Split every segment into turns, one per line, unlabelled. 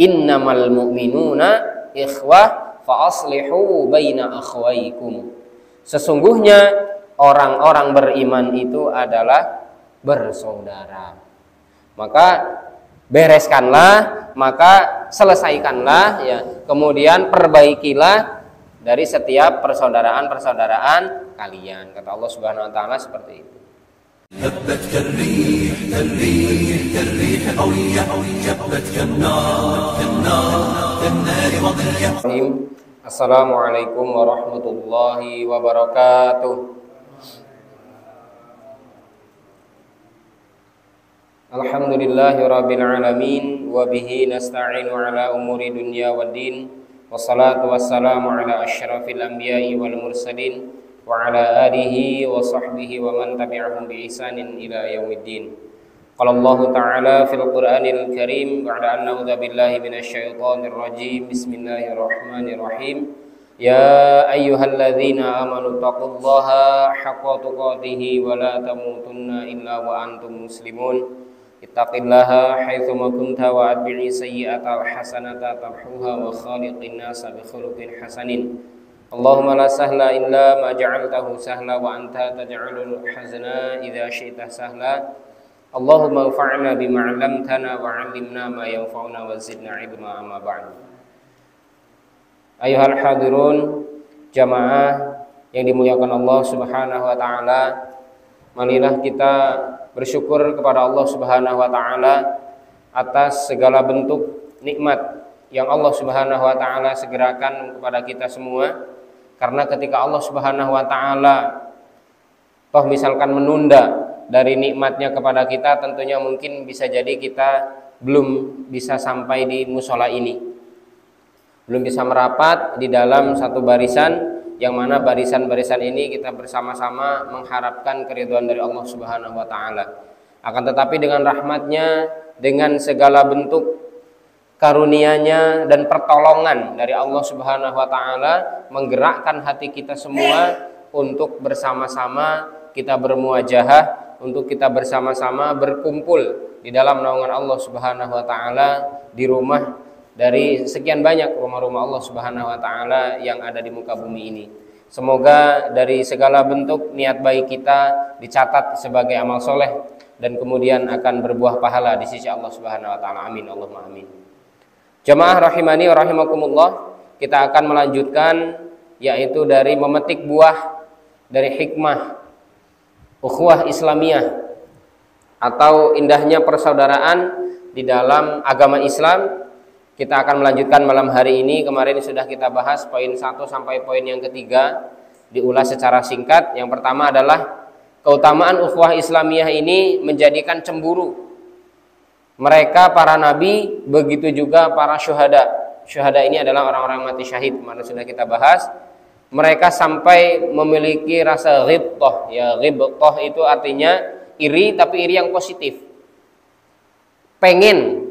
Innamal mu'minuna ikhwah fa aslihu baina akhwaikum. Sesungguhnya orang-orang beriman itu adalah bersaudara. Maka bereskanlah, maka selesaikanlah ya. Kemudian perbaikilah dari setiap persaudaraan kalian. Kata Allah Subhanahu wa taala seperti itu.
هبت كالريح كالريح كالريح قوية جبت كالنار كالنار وضية.
Assalamualaikum warahmatullahi wabarakatuh. Alhamdulillahi rabbil alamin wa bihi nasta'inu ala umuri dunya waddin. Wassalatu wassalamu ala asyrafil anbiya'i wal mursalin wa ala alihi wa sahbihi wa man tabi'ahum bi ihsanin ila yaumiddin. Qala Allah Ta'ala fil Qur'anil Karim ba'da an na'udzu billahi minasyaitonir rajim. Bismillahirrahmanirrahim. Ya ayyuhalladzina amanu taqullaha haqqa tuqatih wa la tamutunna illa wa antum muslimun. Ittaqillaha haitsu ma kunta wa atbi'i sayyi'atal hasanata tamhuha wa khaliqin nasa bi khuluqin hasanin. Allahumma la sahla illa ma ja'altahu sahla wa anta taj'alul hazna idza syi'ta sahla. Allahumma anfa'na bima 'allamtana wa 'allimna ma yanfa'una wa zidna 'ilma amma ba'du. Ayuhal hadirun, jamaah yang dimuliakan Allah Subhanahu wa taala, marilah kita bersyukur kepada Allah Subhanahu wa taala atas segala bentuk nikmat yang Allah Subhanahu wa taala segerakan kepada kita semua. Karena ketika Allah Subhanahu wa taala toh misalkan menunda dari nikmatnya kepada kita, tentunya mungkin bisa jadi kita belum bisa sampai di musola ini, belum bisa merapat di dalam satu barisan, yang mana barisan-barisan ini kita bersama-sama mengharapkan keridhaan dari Allah Subhanahu wa taala. Akan tetapi dengan rahmatnya, dengan segala bentuk karunia-Nya dan pertolongan dari Allah Subhanahu wa taala, menggerakkan hati kita semua untuk bersama-sama kita bermuajahah, untuk kita bersama-sama berkumpul di dalam naungan Allah Subhanahu wa taala di rumah dari sekian banyak rumah-rumah Allah Subhanahu wa taala yang ada di muka bumi ini. Semoga dari segala bentuk niat baik kita dicatat sebagai amal soleh dan kemudian akan berbuah pahala di sisi Allah Subhanahu wa taala. Amin Allahumma amin. Jamaah rahimani wa rahimakumullah, kita akan melanjutkan yaitu dari memetik buah dari hikmah ukhuwah Islamiyah atau indahnya persaudaraan di dalam agama Islam. Kita akan melanjutkan malam hari ini. Kemarin sudah kita bahas poin 1 sampai poin yang ketiga, diulas secara singkat. Yang pertama adalah keutamaan ukhuwah Islamiyah ini menjadikan cemburu mereka para nabi, begitu juga para syuhada. Syuhada ini adalah orang-orang mati syahid, kemarin sudah kita bahas. Mereka sampai memiliki rasa ghibthah. Ya, ghibthah itu artinya iri, tapi iri yang positif. Pengen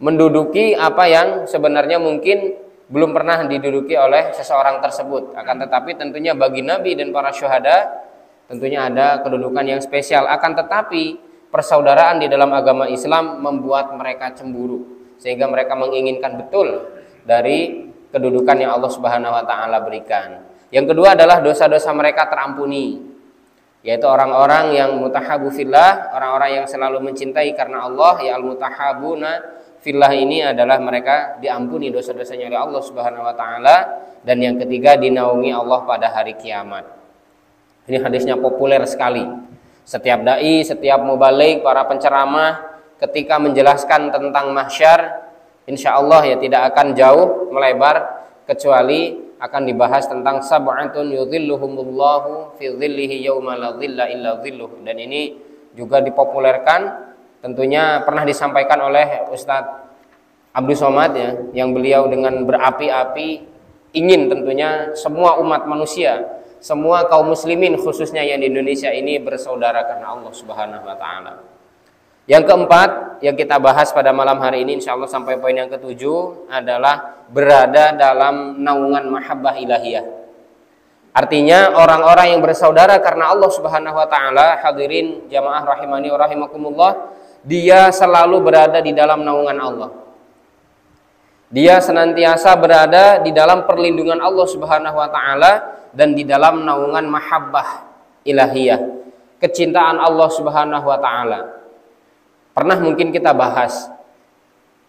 menduduki apa yang sebenarnya mungkin belum pernah diduduki oleh seseorang tersebut. Akan tetapi tentunya bagi nabi dan para syuhada tentunya ada kedudukan yang spesial. Akan tetapi persaudaraan di dalam agama Islam membuat mereka cemburu, sehingga mereka menginginkan betul dari kedudukan yang Allah Subhanahu wa taala berikan. Yang kedua adalah dosa-dosa mereka terampuni, yaitu orang-orang yang mutahabu fillah, orang-orang yang selalu mencintai karena Allah. Ya al-mutahabuna fillah ini adalah mereka diampuni dosa-dosanya oleh Allah Subhanahu wa taala. Dan yang ketiga, dinaungi Allah pada hari kiamat. Ini hadisnya populer sekali. Setiap dai, setiap mubaligh, para penceramah ketika menjelaskan tentang mahsyar, insya Allah ya tidak akan jauh melebar kecuali akan dibahas tentang sab'atun yudhilluhumullahu fi dhillihi yauma la dhilla illa dhilluh. Dan ini juga dipopulerkan, tentunya pernah disampaikan oleh Ustadz Abdul Somad ya, yang beliau dengan berapi-api ingin tentunya semua umat manusia, semua kaum muslimin khususnya yang di Indonesia ini bersaudara karena Allah Subhanahu wa taala. Yang keempat yang kita bahas pada malam hari ini insyaallah sampai poin yang ketujuh adalah berada dalam naungan mahabbah ilahiyah. Artinya orang-orang yang bersaudara karena Allah Subhanahu wa taala, hadirin jamaah rahimani wa rahimakumullah, dia selalu berada di dalam naungan Allah. Dia senantiasa berada di dalam perlindungan Allah Subhanahu wa taala dan di dalam naungan mahabbah ilahiyah, kecintaan Allah Subhanahu wa taala. Pernah mungkin kita bahas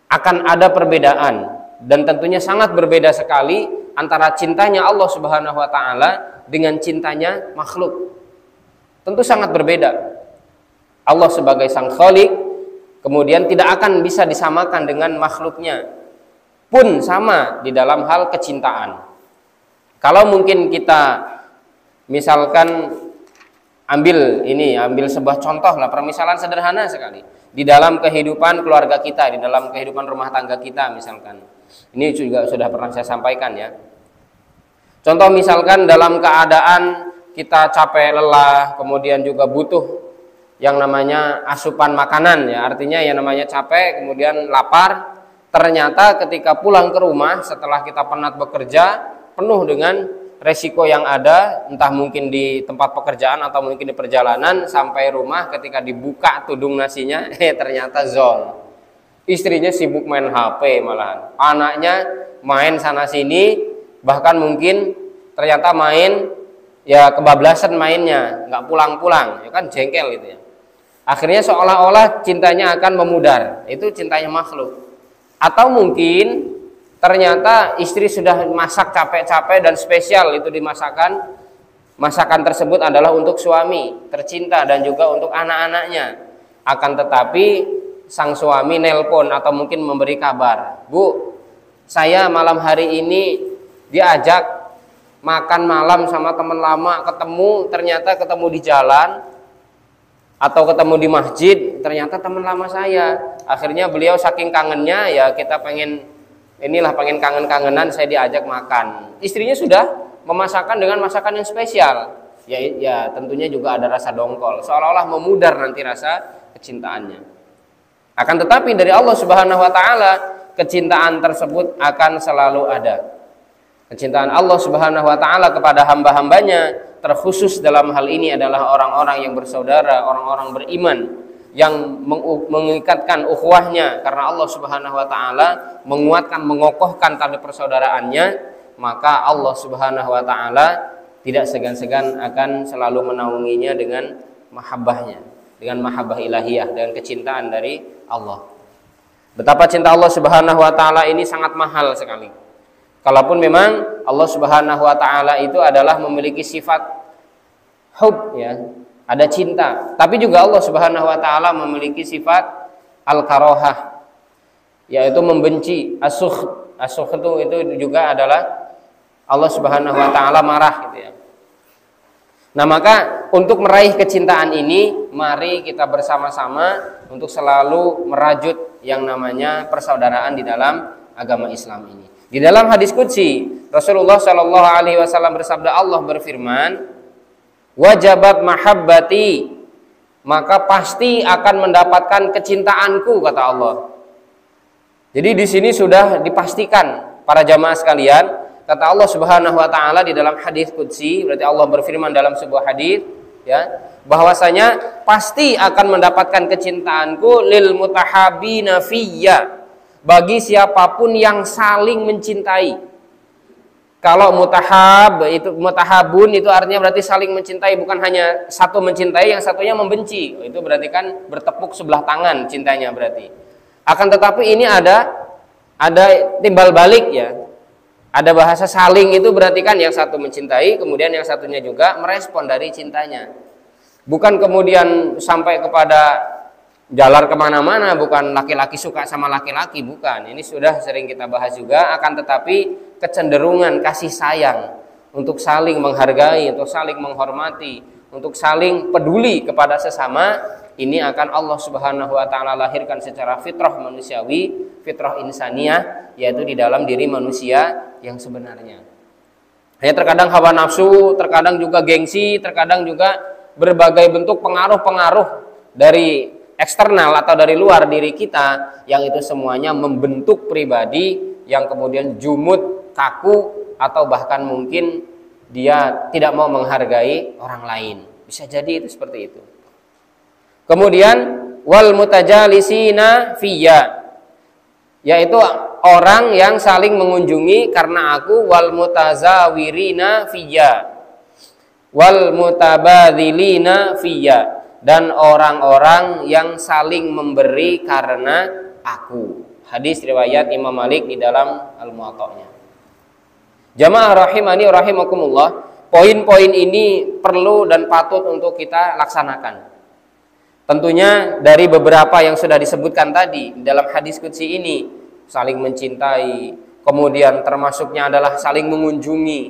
akan ada perbedaan dan tentunya sangat berbeda sekali antara cintanya Allah Subhanahu wa taala dengan cintanya makhluk. Tentu sangat berbeda. Allah sebagai sang khalik kemudian tidak akan bisa disamakan dengan makhluknya, pun sama di dalam hal kecintaan. Kalau mungkin kita misalkan ambil sebuah contoh lah, permisalan sederhana sekali di dalam kehidupan keluarga kita, di dalam kehidupan rumah tangga kita misalkan. Ini juga sudah pernah saya sampaikan ya. Contoh misalkan dalam keadaan kita capek, lelah, kemudian juga butuh yang namanya asupan makanan ya, artinya yang namanya capek, kemudian lapar. Ternyata ketika pulang ke rumah setelah kita penat bekerja, penuh dengan resiko yang ada, entah mungkin di tempat pekerjaan atau mungkin di perjalanan, sampai rumah ketika dibuka tudung nasinya, ternyata zon. Istrinya sibuk main HP malahan, anaknya main sana sini, bahkan mungkin ternyata main ya kebablasan mainnya, nggak pulang-pulang, ya kan jengkel gitu ya. Akhirnya seolah-olah cintanya akan memudar, itu cintanya makhluk. Atau mungkin ternyata istri sudah masak capek-capek dan spesial itu dimasakan, masakan tersebut adalah untuk suami tercinta dan juga untuk anak-anaknya. Akan tetapi sang suami nelpon atau mungkin memberi kabar, "Bu, saya malam hari ini diajak makan malam sama teman lama, ternyata ketemu di jalan atau ketemu di masjid, ternyata teman lama saya." Akhirnya beliau saking kangennya, ya kita pengen kangen-kangenan, saya diajak makan. Istrinya sudah memasakkan dengan masakan yang spesial. Ya tentunya juga ada rasa dongkol, seolah-olah memudar nanti rasa kecintaannya. Akan tetapi dari Allah Subhanahu wa taala, kecintaan tersebut akan selalu ada. Kecintaan Allah Subhanahu wa taala kepada hamba-hambanya, terkhusus dalam hal ini adalah orang-orang yang bersaudara, orang-orang beriman yang mengikatkan ukhuwahnya karena Allah Subhanahu wa taala, menguatkan, mengokohkan tali persaudaraannya, maka Allah Subhanahu wa taala tidak segan-segan akan selalu menaunginya dengan mahabbahnya, dengan mahabbah ilahiyah, dengan kecintaan dari Allah. Betapa cinta Allah Subhanahu wa taala ini sangat mahal sekali. Kalaupun memang Allah Subhanahu wa taala itu adalah memiliki sifat hub ya, ada cinta, tapi juga Allah Subhanahu wa taala memiliki sifat al-karahah, yaitu membenci. As-sukh itu juga adalah Allah Subhanahu wa taala marah gitu ya. Nah, maka untuk meraih kecintaan ini, mari kita bersama-sama untuk selalu merajut yang namanya persaudaraan di dalam agama Islam ini. Di dalam hadis qudsi, Rasulullah Shallallahu alaihi wasallam bersabda, Allah berfirman, "Wajabat mahabbati," maka pasti akan mendapatkan kecintaanku, kata Allah. Jadi di sini sudah dipastikan para jamaah sekalian, kata Allah Subhanahu wa taala di dalam hadis qudsi, berarti Allah berfirman dalam sebuah hadis ya, bahwasanya pasti akan mendapatkan kecintaanku lil mutahabina fiyya, bagi siapapun yang saling mencintai. Kalau mutahabun itu artinya berarti saling mencintai, bukan hanya satu mencintai yang satunya membenci. Itu berarti kan bertepuk sebelah tangan cintanya berarti. Akan tetapi ini ada timbal balik ya. Ada bahasa saling, itu berarti kan yang satu mencintai, kemudian yang satunya juga merespon dari cintanya. Bukan kemudian sampai kepada jalar kemana-mana, bukan laki-laki suka sama laki-laki, bukan. Ini sudah sering kita bahas juga. Akan tetapi kecenderungan kasih sayang untuk saling menghargai, untuk saling menghormati, untuk saling peduli kepada sesama, ini akan Allah Subhanahu wa taala lahirkan secara fitrah manusiawi, fitrah insaniyah, yaitu di dalam diri manusia yang sebenarnya. Hanya terkadang hawa nafsu, terkadang juga gengsi, terkadang juga berbagai bentuk pengaruh-pengaruh dari eksternal atau dari luar diri kita, yang itu semuanya membentuk pribadi yang kemudian jumud, kaku, atau bahkan mungkin dia tidak mau menghargai orang lain. Bisa jadi itu seperti itu. Kemudian wal mutajalisina fiyya, yaitu orang yang saling mengunjungi karena aku, wal mutazawirina fiyya, wal mutabadzilina fiyya, dan orang-orang yang saling memberi karena aku. Hadis riwayat Imam Malik di dalam Al-Muwatta'nya. Jamaah rahimani rahimakumullah, poin-poin ini perlu dan patut untuk kita laksanakan. Tentunya dari beberapa yang sudah disebutkan tadi dalam hadis qudsi ini, saling mencintai, kemudian termasuknya adalah saling mengunjungi.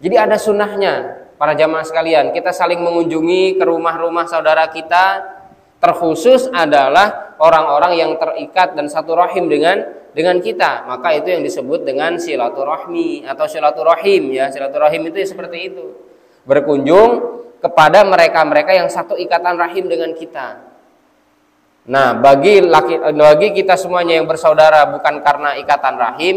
Jadi ada sunnahnya para jamaah sekalian, kita saling mengunjungi ke rumah-rumah saudara kita, terkhusus adalah orang-orang yang terikat dan satu rahim dengan kita. Maka itu yang disebut dengan silaturahmi atau silaturahim ya. Silaturahim itu ya seperti itu. Berkunjung kepada mereka-mereka yang satu ikatan rahim dengan kita. Nah, bagi kita semuanya yang bersaudara bukan karena ikatan rahim,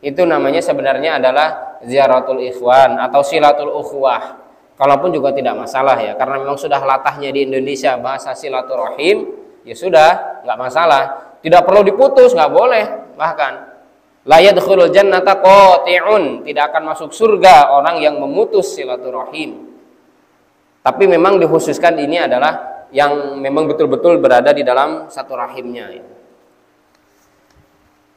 itu namanya sebenarnya adalah ziaratul ikhwan atau silatul ukhuwah. Kalaupun juga tidak masalah ya, karena memang sudah latahnya di Indonesia bahasa silaturahim, ya sudah, nggak masalah. Tidak perlu diputus, nggak boleh. Bahkan la yadkhulul jannata qati'un, tidak akan masuk surga orang yang memutus silaturahim. Tapi memang dikhususkan ini adalah yang memang betul-betul berada di dalam satu rahimnya ya.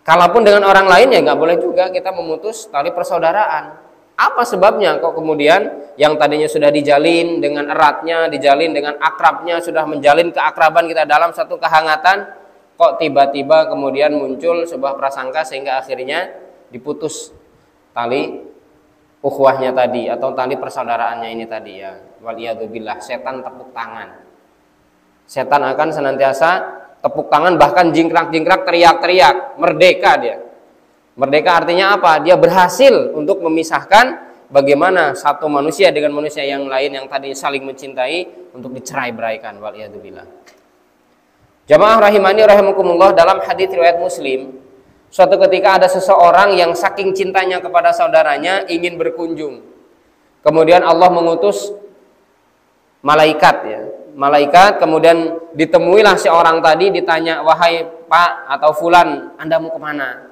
Kalaupun dengan orang lain ya nggak boleh juga kita memutus tali persaudaraan. Apa sebabnya kok kemudian yang tadinya sudah dijalin dengan eratnya, dijalin dengan akrabnya, sudah menjalin keakraban kita dalam satu kehangatan, kok tiba-tiba kemudian muncul sebuah prasangka sehingga akhirnya diputus tali ukhuwahnya tadi atau tali persaudaraannya ini tadi ya. Waliyadzubillah, setan tepuk tangan. Setan akan senantiasa tepuk tangan, bahkan jingkrak-jingkrak, teriak-teriak, merdeka dia. Merdeka artinya apa? Dia berhasil untuk memisahkan bagaimana satu manusia dengan manusia yang lain yang tadi saling mencintai untuk dicerai-beraikan. Waliyadzubillah. Jamaah rahimani rahimakumullah, dalam hadis riwayat Muslim, suatu ketika ada seseorang yang saking cintanya kepada saudaranya ingin berkunjung. Kemudian Allah mengutus malaikat ya. Malaikat, kemudian ditemuilah si orang tadi, ditanya, wahai Pak atau Fulan, Anda mau kemana?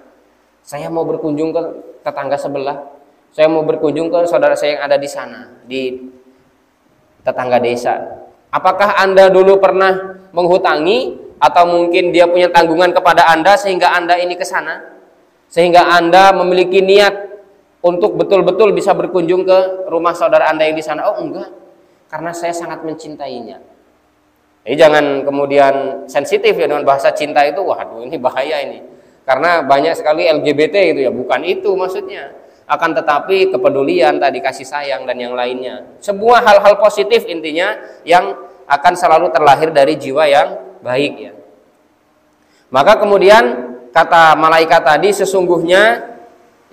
Saya mau berkunjung ke tetangga sebelah. Saya mau berkunjung ke saudara saya yang ada di sana, di tetangga desa. Apakah Anda dulu pernah menghutangi atau mungkin dia punya tanggungan kepada Anda sehingga Anda ini ke sana? Sehingga Anda memiliki niat untuk betul-betul bisa berkunjung ke rumah saudara Anda yang di sana? Oh enggak, karena saya sangat mencintainya. Jadi jangan kemudian sensitif ya dengan bahasa cinta itu. Waduh, ini bahaya ini. Karena banyak sekali LGBT gitu ya, bukan itu maksudnya. Akan tetapi kepedulian, tadi kasih sayang dan yang lainnya. Sebuah hal-hal positif intinya yang akan selalu terlahir dari jiwa yang baik ya. Maka kemudian kata malaikat tadi, sesungguhnya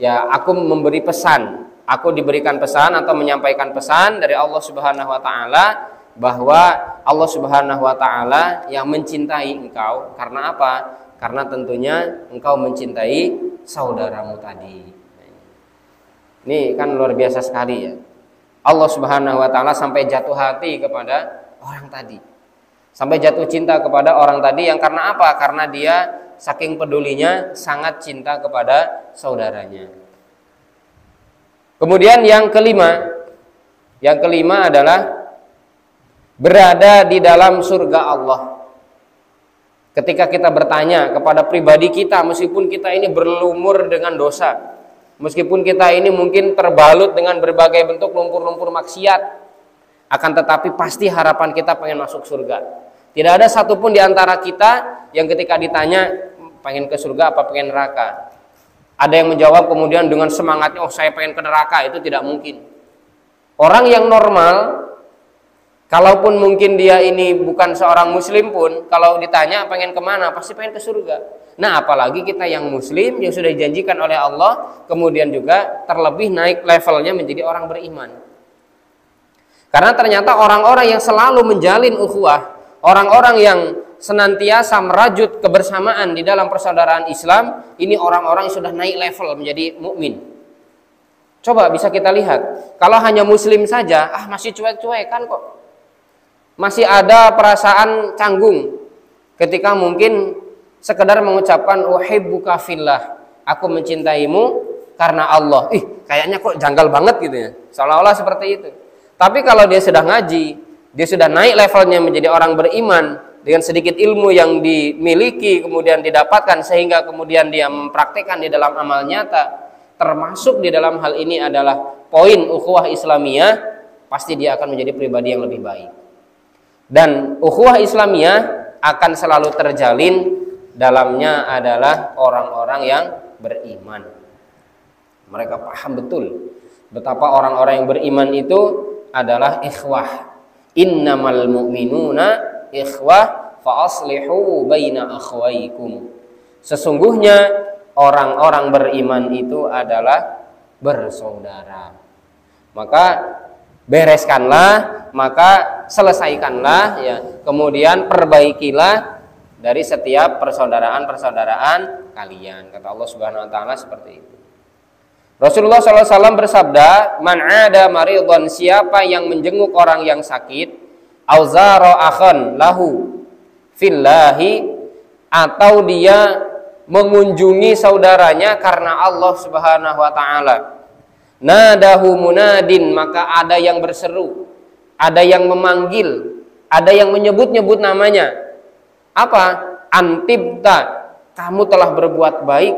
ya aku memberi pesan, aku diberikan pesan atau menyampaikan pesan dari Allah Subhanahu wa taala bahwa Allah Subhanahu wa taala yang mencintai engkau. Karena apa? Karena tentunya engkau mencintai saudaramu tadi. Ini kan luar biasa sekali ya. Allah Subhanahu wa taala sampai jatuh hati kepada orang tadi. Sampai jatuh cinta kepada orang tadi yang karena apa? Karena dia saking pedulinya sangat cinta kepada saudaranya. Kemudian yang kelima adalah berada di dalam surga Allah. Ketika kita bertanya kepada pribadi kita, meskipun kita ini berlumur dengan dosa, meskipun kita ini mungkin terbalut dengan berbagai bentuk lumpur-lumpur maksiat, akan tetapi pasti harapan kita pengen masuk surga. Tidak ada satupun di antara kita yang ketika ditanya pengen ke surga apa pengen neraka, ada yang menjawab kemudian dengan semangatnya, oh saya pengen ke neraka. Itu tidak mungkin. Orang yang normal, kalaupun mungkin dia ini bukan seorang muslim pun, kalau ditanya pengen kemana, pasti pengen ke surga. Nah apalagi kita yang muslim, yang sudah dijanjikan oleh Allah, kemudian juga terlebih naik levelnya menjadi orang beriman. Karena ternyata orang-orang yang selalu menjalin ukhuwah, orang-orang yang senantiasa merajut kebersamaan di dalam persaudaraan Islam, ini orang-orang yang sudah naik level menjadi mukmin. Coba bisa kita lihat, kalau hanya muslim saja, masih cuek-cuekan kok. Masih ada perasaan canggung ketika mungkin sekedar mengucapkan uhibbuka fillah, aku mencintaimu karena Allah. Kayaknya kok janggal banget gitu ya. Seolah-olah seperti itu. Tapi kalau dia sudah ngaji, dia sudah naik levelnya menjadi orang beriman dengan sedikit ilmu yang dimiliki kemudian didapatkan sehingga kemudian dia mempraktikkan di dalam amal nyata, termasuk di dalam hal ini adalah poin ukhuwah Islamiyah, pasti dia akan menjadi pribadi yang lebih baik. Dan ukhuwah Islamiyah akan selalu terjalin dalamnya adalah orang-orang yang beriman. Mereka paham betul betapa orang-orang yang beriman itu adalah ikhwah. Innamal mu'minuna ikhwah fa aslihu baina akhwaikum. Sesungguhnya orang-orang beriman itu adalah bersaudara. Maka bereskanlah, maka selesaikanlah ya. Kemudian perbaikilah dari setiap persaudaraan-persaudaraan kalian. Kata Allah Subhanahu wa taala seperti itu. Rasulullah SAW bersabda, "Man 'ada maridhan, siapa yang menjenguk orang yang sakit, auzara akhan lahu fillahi, atau dia mengunjungi saudaranya karena Allah Subhanahu wa taala. Nadahu munadin, maka ada yang berseru, ada yang memanggil, ada yang menyebut-nyebut namanya. Apa? Antibta, kamu telah berbuat baik,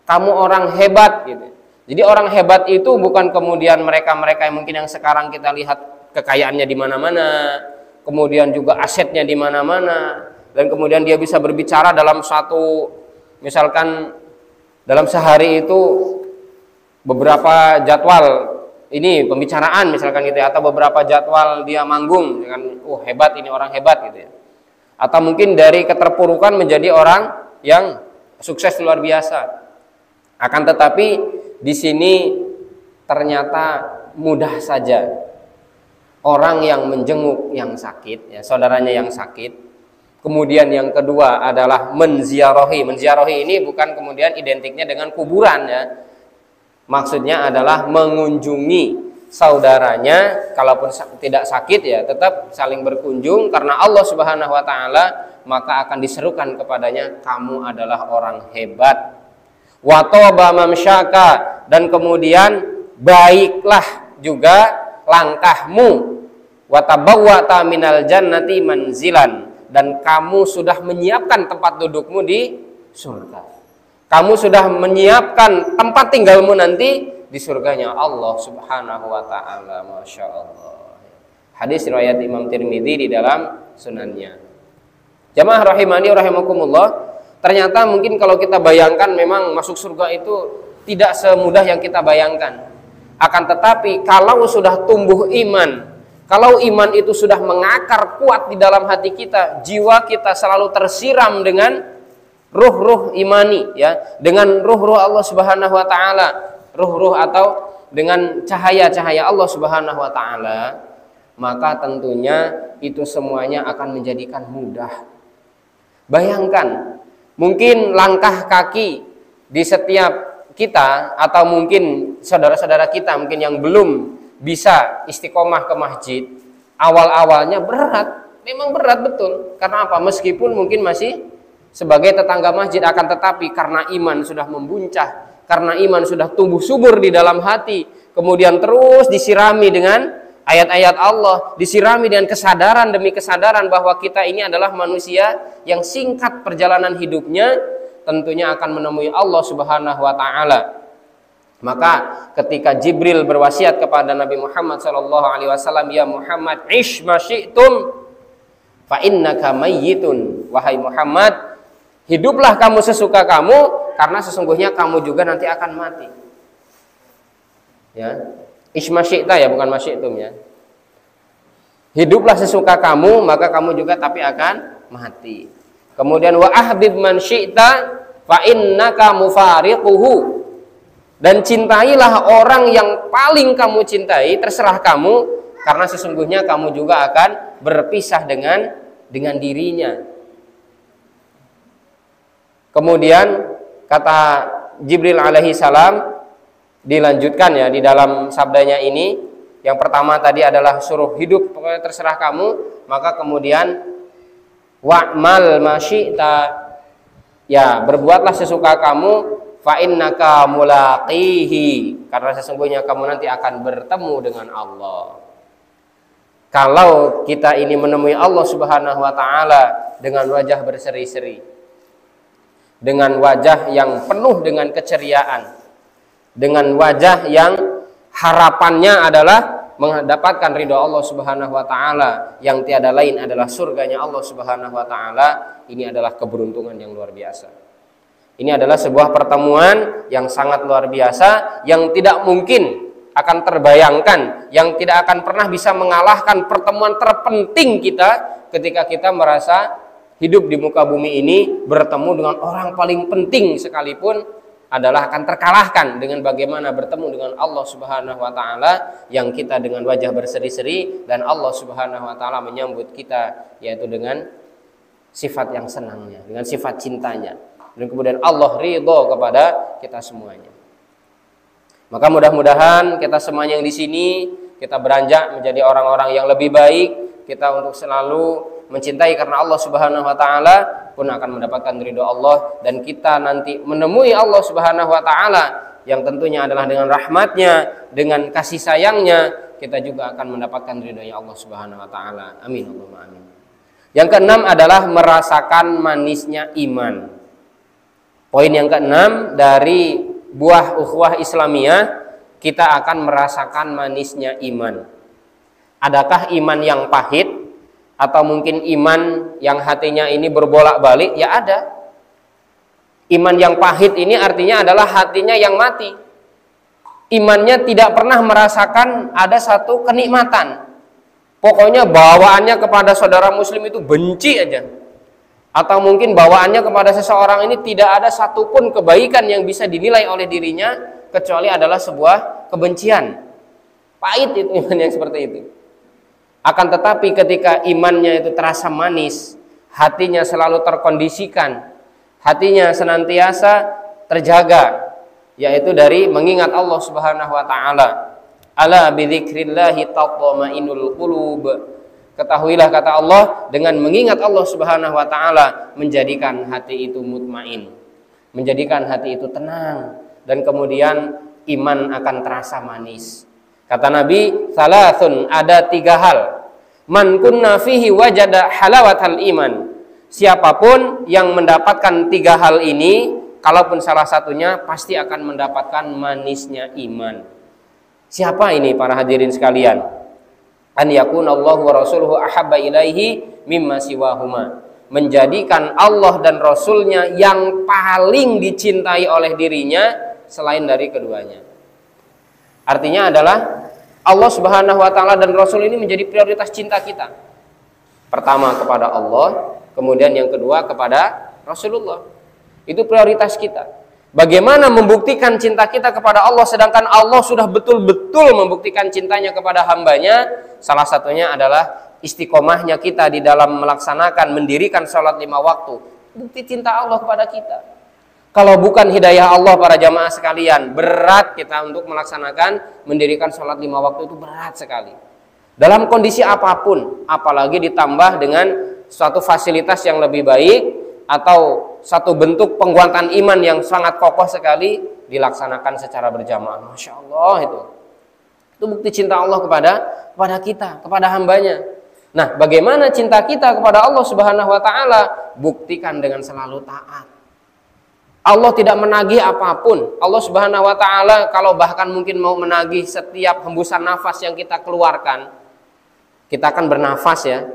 kamu orang hebat gitu. Jadi orang hebat itu bukan kemudian mereka-mereka yang mungkin yang sekarang kita lihat kekayaannya di mana-mana, kemudian juga asetnya di mana-mana, dan kemudian dia bisa berbicara dalam satu, misalkan dalam sehari itu beberapa jadwal ini pembicaraan misalkan gitu ya, atau beberapa jadwal dia manggung dengan hebat, ini orang hebat gitu ya. Atau mungkin dari keterpurukan menjadi orang yang sukses luar biasa. Akan tetapi di sini ternyata mudah saja orang yang menjenguk yang sakit, ya, saudaranya yang sakit. Kemudian yang kedua adalah menziarahi. Menziarahi ini bukan kemudian identiknya dengan kuburan ya. Maksudnya adalah mengunjungi saudaranya, kalaupun tidak sakit ya tetap saling berkunjung karena Allah Subhanahu wa taala, maka akan diserukan kepadanya, kamu adalah orang hebat. Wa taba mamsyaka, dan kemudian baiklah juga langkahmu. Wa tabawwa'ta minal jannati manzilan, dan kamu sudah menyiapkan tempat dudukmu di surga. Kamu sudah menyiapkan tempat tinggalmu nanti di surganya Allah Subhanahu wa taala. Masya Allah. Hadis riwayat Imam Tirmidzi di dalam sunannya. Jamaah rahimani rahimakumullah. Ternyata mungkin kalau kita bayangkan memang masuk surga itu tidak semudah yang kita bayangkan. Akan tetapi kalau sudah tumbuh iman, kalau iman itu sudah mengakar kuat di dalam hati kita, jiwa kita selalu tersiram dengan ruh-ruh imani ya, dengan ruh-ruh Allah Subhanahu wa taala, ruh-ruh atau dengan cahaya-cahaya Allah Subhanahu wa taala, maka tentunya itu semuanya akan menjadikan mudah. Bayangkan mungkin langkah kaki di setiap kita, atau mungkin saudara-saudara kita mungkin yang belum bisa istiqomah ke masjid, awal-awalnya berat, memang berat betul. Karena apa? Meskipun mungkin masih sebagai tetangga masjid, akan tetapi karena iman sudah membuncah, karena iman sudah tumbuh subur di dalam hati, kemudian terus disirami dengan ayat-ayat Allah, disirami dengan kesadaran demi kesadaran bahwa kita ini adalah manusia yang singkat perjalanan hidupnya, tentunya akan menemui Allah Subhanahu wa taala. Maka ketika Jibril berwasiat kepada Nabi Muhammad SAW, ya Muhammad, ish ma syi'tum fa innaka mayyitun. Wahai Muhammad, hiduplah kamu sesuka kamu, karena sesungguhnya kamu juga nanti akan mati. Ya. Ish ma syi'ta ya, bukan ma syi'tum ya. Hiduplah sesuka kamu, maka kamu juga tapi akan mati. Kemudian wa ahbib man syi'ta fa innaka mufariquhu. Dan cintailah orang yang paling kamu cintai, terserah kamu, karena sesungguhnya kamu juga akan berpisah dengan dirinya. Kemudian kata Jibril alaihi salam, dilanjutkan ya di dalam sabdanya ini. Yang pertama tadi adalah suruh hidup pokoknya terserah kamu, maka kemudian wa'mal ma syi'ta, ya berbuatlah sesuka kamu, fa innaka mulaqihi, karena sesungguhnya kamu nanti akan bertemu dengan Allah. Kalau kita ini menemui Allah Subhanahu wa taala dengan wajah berseri-seri, dengan wajah yang penuh dengan keceriaan, dengan wajah yang harapannya adalah mendapatkan ridho Allah Subhanahu wa taala yang tiada lain adalah surganya Allah Subhanahu wa taala, ini adalah keberuntungan yang luar biasa. Ini adalah sebuah pertemuan yang sangat luar biasa, yang tidak mungkin akan terbayangkan, yang tidak akan pernah bisa mengalahkan pertemuan terpenting kita ketika kita merasa hidup di muka bumi ini bertemu dengan orang paling penting sekalipun adalah akan terkalahkan dengan bagaimana bertemu dengan Allah Subhanahu wa taala yang kita dengan wajah berseri-seri dan Allah Subhanahu wa taala menyambut kita yaitu dengan sifat yang senangnya, dengan sifat cintanya. Dan kemudian Allah ridho kepada kita semuanya. Maka mudah-mudahan kita semuanya yang di sini kita beranjak menjadi orang-orang yang lebih baik. Kita untuk selalu mencintai karena Allah Subhanahu wa taala pun akan mendapatkan ridho Allah, dan kita nanti menemui Allah Subhanahu wa taala yang tentunya adalah dengan rahmatnya, dengan kasih sayangnya, kita juga akan mendapatkan ridhonya Allah Subhanahu wa taala. Amin Allahumma amin. Yang keenam adalah merasakan manisnya iman. Poin yang keenam dari buah ukhuwah Islamiyah, kita akan merasakan manisnya iman. Adakah iman yang pahit atau mungkin iman yang hatinya ini berbolak-balik? Ya ada. Iman yang pahit ini artinya adalah hatinya yang mati. Imannya tidak pernah merasakan ada satu kenikmatan. Pokoknya bawaannya kepada saudara muslim itu benci aja. Atau mungkin bawaannya kepada seseorang ini tidak ada satupun kebaikan yang bisa dinilai oleh dirinya kecuali adalah sebuah kebencian. Pahit itu iman yang seperti itu. Akan tetapi ketika imannya itu terasa manis, hatinya selalu terkondisikan, hatinya senantiasa terjaga, yaitu dari mengingat Allah Subhanahu wa taala. Ala bidzikrillahi tatma'innul qulub. Ketahuilah kata Allah, dengan mengingat Allah Subhanahu wa taala menjadikan hati itu mutmain, menjadikan hati itu tenang, dan kemudian iman akan terasa manis. Kata Nabi, salasun, ada 3 hal. Man kunna fihi wajada halawatal iman. Siapapun yang mendapatkan 3 hal ini, kalaupun salah satunya pasti akan mendapatkan manisnya iman. Siapa ini para hadirin sekalian? An yakunallahu wa rasuluhu ahabba ilaihi mimma siwahuma. Menjadikan Allah dan Rasulnya yang paling dicintai oleh dirinya selain dari keduanya. Artinya adalah Allah Subhanahu wa taala dan Rasul ini menjadi prioritas cinta kita. Pertama kepada Allah, kemudian yang kedua kepada Rasulullah. Itu prioritas kita. Bagaimana membuktikan cinta kita kepada Allah sedangkan Allah sudah betul-betul membuktikan cintanya kepada hambanya? Salah satunya adalah istiqomahnya kita di dalam melaksanakan, mendirikan sholat 5 waktu. Bukti cinta Allah kepada kita. Kalau bukan hidayah Allah para jamaah sekalian, berat kita untuk melaksanakan, mendirikan sholat 5 waktu itu berat sekali. Dalam kondisi apapun, apalagi ditambah dengan suatu fasilitas yang lebih baik, atau satu bentuk penguatan iman yang sangat kokoh sekali dilaksanakan secara berjamaah. Masya Allah itu bukti cinta Allah kepada kita, kepada hambanya. Nah, bagaimana cinta kita kepada Allah Subhanahu wa taala? Buktikan dengan selalu taat. Allah tidak menagih apapun. Allah Subhanahu wa taala kalau bahkan mungkin mau menagih setiap hembusan nafas yang kita keluarkan, kita akan bernafas ya.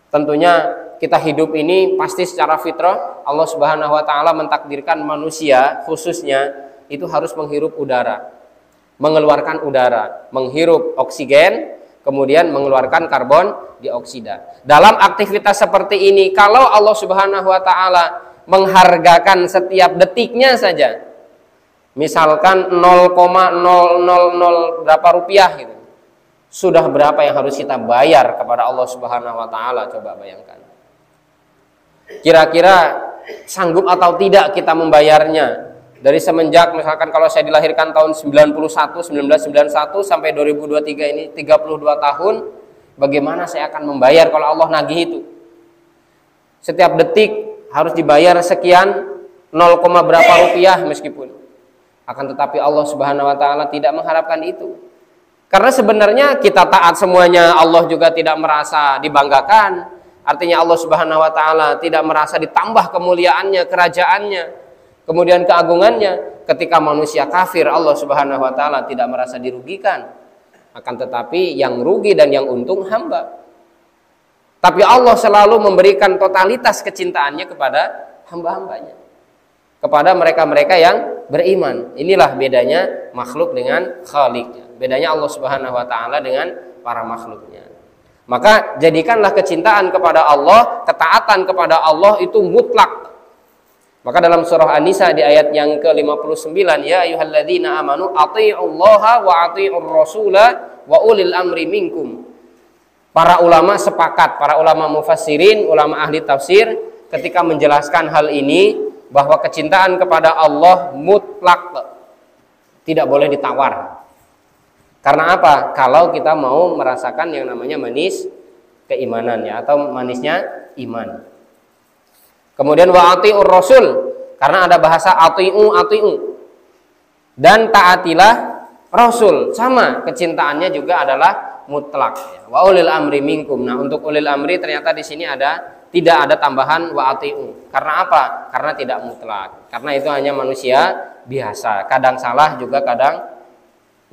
Tentunya kita hidup ini pasti secara fitrah Allah Subhanahu wa taala mentakdirkan manusia khususnya itu harus menghirup udara, mengeluarkan udara, menghirup oksigen, kemudian mengeluarkan karbon dioksida. Dalam aktivitas seperti ini, kalau Allah Subhanahu wa taala menghargakan setiap detiknya saja, misalkan 0,000 berapa rupiah gitu, sudah berapa yang harus kita bayar kepada Allah Subhanahu wa taala? Coba bayangkan. Kira-kira sanggup atau tidak kita membayarnya? Dari semenjak misalkan kalau saya dilahirkan tahun 1991 sampai 2023 ini 32 tahun, bagaimana saya akan membayar kalau Allah nagih itu? Setiap detik harus dibayar sekian 0, berapa rupiah meskipun. Akan tetapi Allah Subhanahu wa taala tidak mengharapkan itu. Karena sebenarnya kita taat semuanya Allah juga tidak merasa dibanggakan. Artinya Allah Subhanahu wa taala tidak merasa ditambah kemuliaannya, kerajaannya, kemudian keagungannya. Ketika manusia kafir, Allah Subhanahu wa taala tidak merasa dirugikan. Akan tetapi yang rugi dan yang untung hamba. Tapi Allah selalu memberikan totalitas kecintaannya kepada hamba-hambanya, kepada mereka-mereka yang beriman. Inilah bedanya makhluk dengan Khaliqnya. Bedanya Allah Subhanahu wa taala dengan para makhluknya. Maka jadikanlah kecintaan kepada Allah, ketaatan kepada Allah itu mutlak. Maka dalam surah An-Nisa di ayat yang ke-59, ya ayyuhalladzina amanu athi'ullaha wa athi'ur rasula wa ulil amri minkum. Para ulama sepakat, para ulama mufassirin, ulama ahli tafsir ketika menjelaskan hal ini bahwa kecintaan kepada Allah mutlak, tidak boleh ditawar. Karena apa? Kalau kita mau merasakan yang namanya manis keimanan ya, atau manisnya iman. Kemudian wa ati'ur rasul, karena ada bahasa ati'u. Dan taatilah rasul, sama kecintaannya juga adalah mutlak ya. Wa ulil amri minkum. Nah, untuk ulil amri ternyata di sini tidak ada tambahan wa ati'u. Karena apa? Karena tidak mutlak. Karena itu hanya manusia biasa, kadang salah juga kadang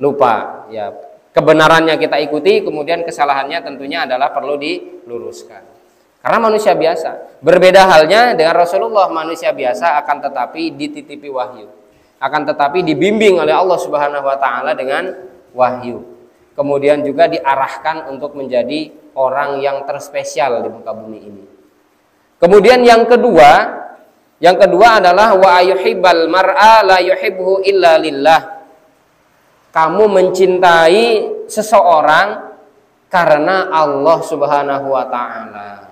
lupa ya. Kebenarannya kita ikuti, kemudian kesalahannya tentunya adalah perlu diluruskan. Karena manusia biasa. Berbeda halnya dengan Rasulullah, manusia biasa akan tetapi dititipi wahyu. Akan tetapi dibimbing oleh Allah Subhanahu wa taala dengan wahyu. Kemudian juga diarahkan untuk menjadi orang yang terspesial di muka bumi ini. Kemudian yang kedua adalah wa yuhibbal mar'a la yuhibbuhu illa lillah. Kamu mencintai seseorang karena Allah Subhanahu wa taala.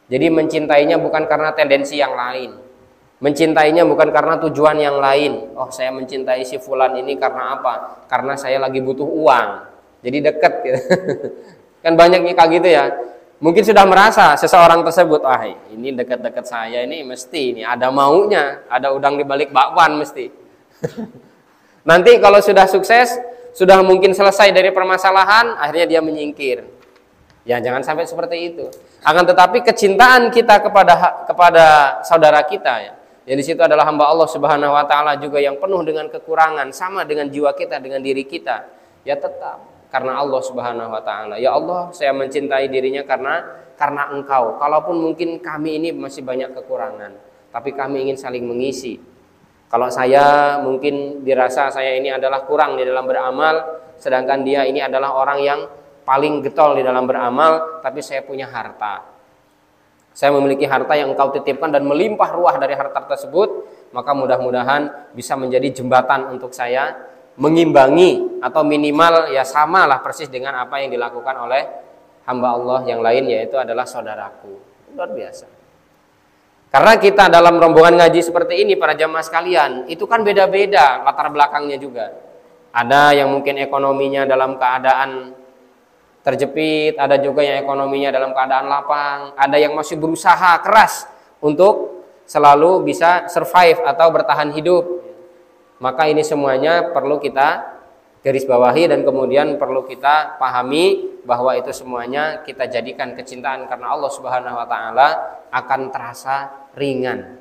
Jadi mencintainya bukan karena tendensi yang lain. Mencintainya bukan karena tujuan yang lain. Oh, saya mencintai si fulan ini karena apa? Karena saya lagi butuh uang. Jadi dekat gitu. Kan banyak kayak gitu ya. Mungkin sudah merasa seseorang tersebut, ah ini dekat-dekat saya ini mesti ini ada maunya, ada udang di balik bakwan mesti. Nanti kalau sudah sukses, sudah mungkin selesai dari permasalahan, akhirnya dia menyingkir. Ya jangan sampai seperti itu. Akan tetapi kecintaan kita kepada saudara kita ya, yang di situ adalah hamba Allah Subhanahu wa taala juga yang penuh dengan kekurangan, sama dengan jiwa kita, dengan diri kita. Ya tetap karena Allah Subhanahu wa taala. Ya Allah, saya mencintai dirinya karena Engkau. Kalaupun mungkin kami ini masih banyak kekurangan, tapi kami ingin saling mengisi. Kalau saya mungkin dirasa saya ini adalah kurang di dalam beramal, sedangkan dia ini adalah orang yang paling getol di dalam beramal, tapi saya punya harta. Saya memiliki harta yang Engkau titipkan dan melimpah ruah dari harta tersebut, maka mudah-mudahan bisa menjadi jembatan untuk saya mengimbangi atau minimal ya samalah persis dengan apa yang dilakukan oleh hamba Allah yang lain, yaitu adalah saudaraku. Luar biasa. Karena kita dalam rombongan ngaji seperti ini para jamaah sekalian, itu kan beda-beda latar belakangnya juga. Ada yang mungkin ekonominya dalam keadaan terjepit, ada juga yang ekonominya dalam keadaan lapang, ada yang masih berusaha keras untuk selalu bisa survive atau bertahan hidup. Maka ini semuanya perlu kita garis bawahi dan kemudian perlu kita pahami bahwa itu semuanya kita jadikan kecintaan karena Allah Subhanahu wa taala akan terasa ringan.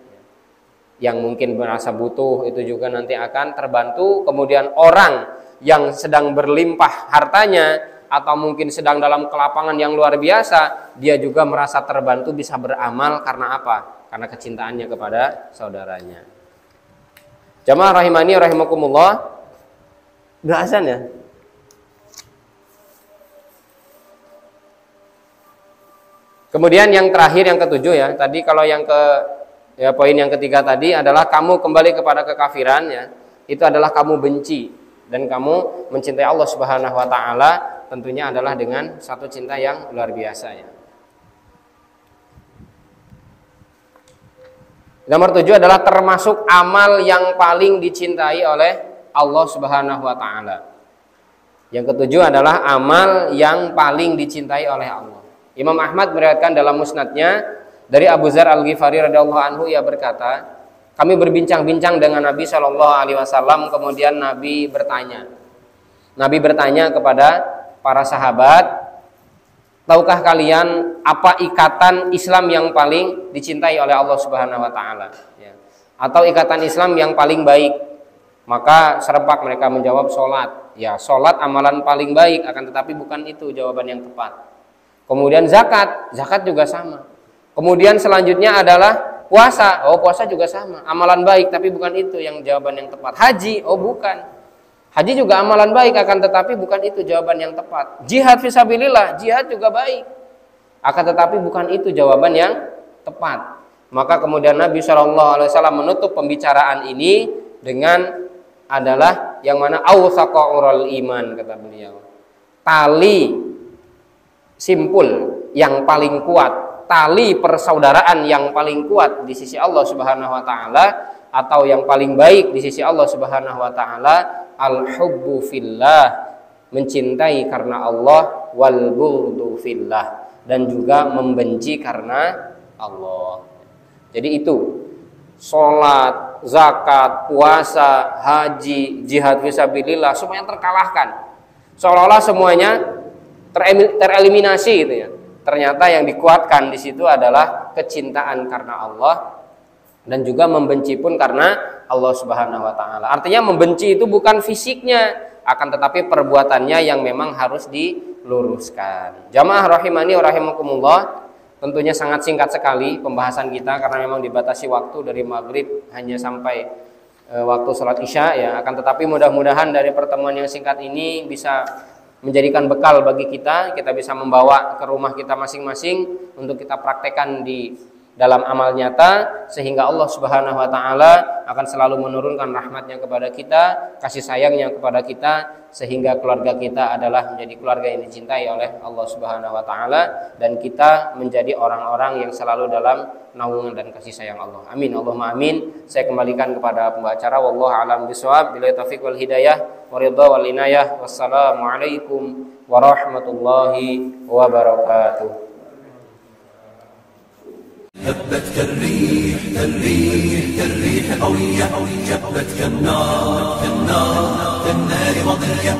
Yang mungkin merasa butuh itu juga nanti akan terbantu. Kemudian orang yang sedang berlimpah hartanya atau mungkin sedang dalam kelapangan yang luar biasa, dia juga merasa terbantu bisa beramal karena apa? Karena kecintaannya kepada saudaranya. Jamaah rahimani rahimakumullah. Udah azan ya? Kemudian yang terakhir, yang ketujuh ya. Tadi kalau yang poin yang ketiga tadi adalah kamu kembali kepada kekafiran ya. Itu adalah kamu benci dan kamu mencintai Allah Subhanahu wa taala, tentunya adalah dengan satu cinta yang luar biasa ya. Nomor 7 adalah termasuk amal yang paling dicintai oleh Allah Subhanahu wa taala. Yang ketujuh adalah amal yang paling dicintai oleh Allah. Imam Ahmad meriwayatkan dalam musnadnya dari Abu Dzar Al-Ghifari radhiyallahu anhu, ia berkata, kami berbincang-bincang dengan Nabi Shallallahu Alaihi Wasallam. Kemudian Nabi bertanya kepada para sahabat, tahukah kalian apa ikatan Islam yang paling dicintai oleh Allah Subhanahu Wa Taala? Ya. Atau ikatan Islam yang paling baik? Maka serempak mereka menjawab sholat. Ya, sholat amalan paling baik, akan tetapi bukan itu jawaban yang tepat. Kemudian zakat juga sama. Kemudian selanjutnya adalah puasa, puasa juga sama, amalan baik, tapi bukan itu yang jawaban yang tepat. Haji, bukan. Haji juga amalan baik, akan tetapi bukan itu jawaban yang tepat. Jihad fisabilillah, jihad juga baik, akan tetapi bukan itu jawaban yang tepat. Maka kemudian Nabi SAW menutup pembicaraan ini dengan adalah yang mana awsaqa ural iman, kata beliau. Tali simpul yang paling kuat, tali persaudaraan yang paling kuat di sisi Allah Subhanahu Wa Taala, atau yang paling baik di sisi Allah Subhanahu Wa Taala, al-hubbu fillah, mencintai karena Allah, wal bughdu fillah, dan juga membenci karena Allah. Jadi itu sholat, zakat, puasa, haji, jihad fisabilillah, semuanya terkalahkan, seolah-olah semuanya tereliminasi gitu ya. Ternyata yang dikuatkan di situ adalah kecintaan karena Allah, dan juga membenci pun karena Allah Subhanahu Wa Taala. Artinya membenci itu bukan fisiknya, akan tetapi perbuatannya yang memang harus diluruskan. Jamaah rahimani wa rahimakumullah, tentunya sangat singkat sekali pembahasan kita karena memang dibatasi waktu dari maghrib hanya sampai waktu sholat isya ya. Akan tetapi mudah-mudahan dari pertemuan yang singkat ini bisa menjadikan bekal bagi kita bisa membawa ke rumah kita masing-masing untuk kita praktekkan di dalam amal nyata, sehingga Allah Subhanahu Wa Taala akan selalu menurunkan rahmatnya kepada kita, kasih sayangnya kepada kita, sehingga keluarga kita adalah menjadi keluarga yang dicintai oleh Allah Subhanahu Wa Taala, dan kita menjadi orang-orang yang selalu dalam naungan dan kasih sayang Allah. Amin, Allahumma amin. Saya kembalikan kepada pembicara. Wallahu a'lam bishawab. Billahi taufiq wal hidayah, wa ridha wal inayah. Wassalamualaikum warahmatullahi wabarakatuh.
هبت كالريح قوية، جبت كالنار وضية.